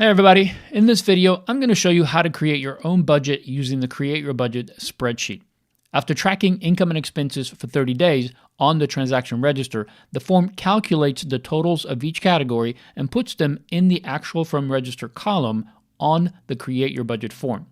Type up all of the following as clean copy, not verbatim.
Hey everybody, in this video, I'm going to show you how to create your own budget using the Create Your Budget spreadsheet. After tracking income and expenses for 30 days on the transaction register, the form calculates the totals of each category and puts them in the actual from register column on the Create Your Budget form.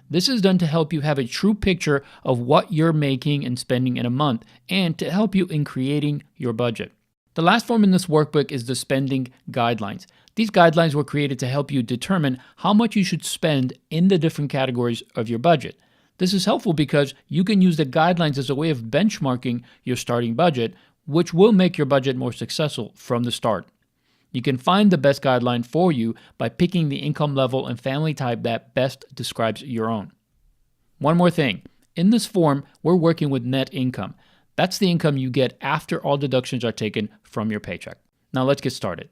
This is done to help you have a true picture of what you're making and spending in a month and to help you in creating your budget. The last form in this workbook is the spending guidelines. These guidelines were created to help you determine how much you should spend in the different categories of your budget. This is helpful because you can use the guidelines as a way of benchmarking your starting budget, which will make your budget more successful from the start. You can find the best guideline for you by picking the income level and family type that best describes your own. One more thing, in this form, we're working with net income. That's the income you get after all deductions are taken from your paycheck. Now let's get started.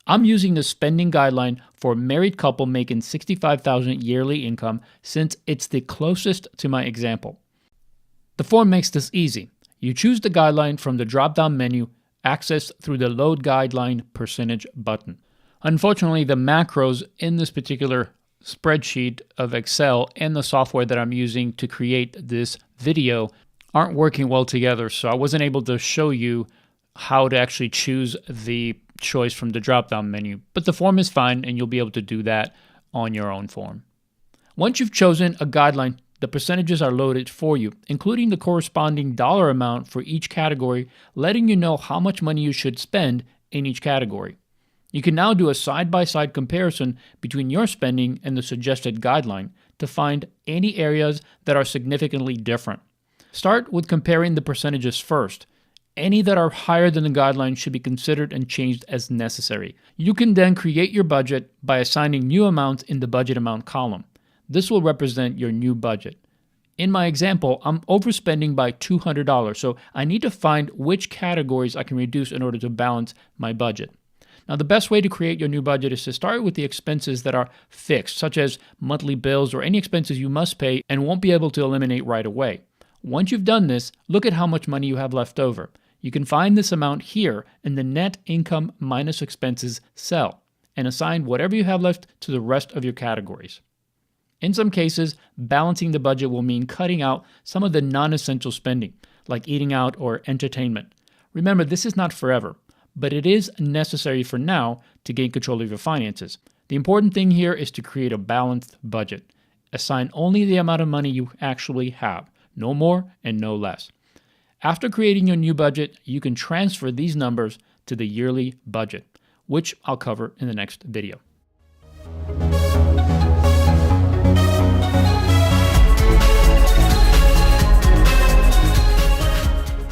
I'm using the spending guideline for a married couple making $65,000 yearly income since it's the closest to my example. The form makes this easy. You choose the guideline from the drop-down menu, accessed through the Load Guideline Percentage button. Unfortunately, the macros in this particular spreadsheet of Excel and the software that I'm using to create this video aren't working well together, so I wasn't able to show you how to actually choose the choice from the drop-down menu, but the form is fine and you'll be able to do that on your own form. Once you've chosen a guideline, the percentages are loaded for you, including the corresponding dollar amount for each category, letting you know how much money you should spend in each category. You can now do a side-by-side comparison between your spending and the suggested guideline to find any areas that are significantly different. Start with comparing the percentages first. Any that are higher than the guideline should be considered and changed as necessary. You can then create your budget by assigning new amounts in the budget amount column. This will represent your new budget. In my example, I'm overspending by $200, so I need to find which categories I can reduce in order to balance my budget. Now, the best way to create your new budget is to start with the expenses that are fixed, such as monthly bills or any expenses you must pay and won't be able to eliminate right away. Once you've done this, look at how much money you have left over. You can find this amount here in the net income minus expenses cell and assign whatever you have left to the rest of your categories. In some cases, balancing the budget will mean cutting out some of the non-essential spending, like eating out or entertainment. Remember, this is not forever, but it is necessary for now to gain control of your finances. The important thing here is to create a balanced budget. Assign only the amount of money you actually have. No more and no less. After creating your new budget, you can transfer these numbers to the yearly budget, which I'll cover in the next video.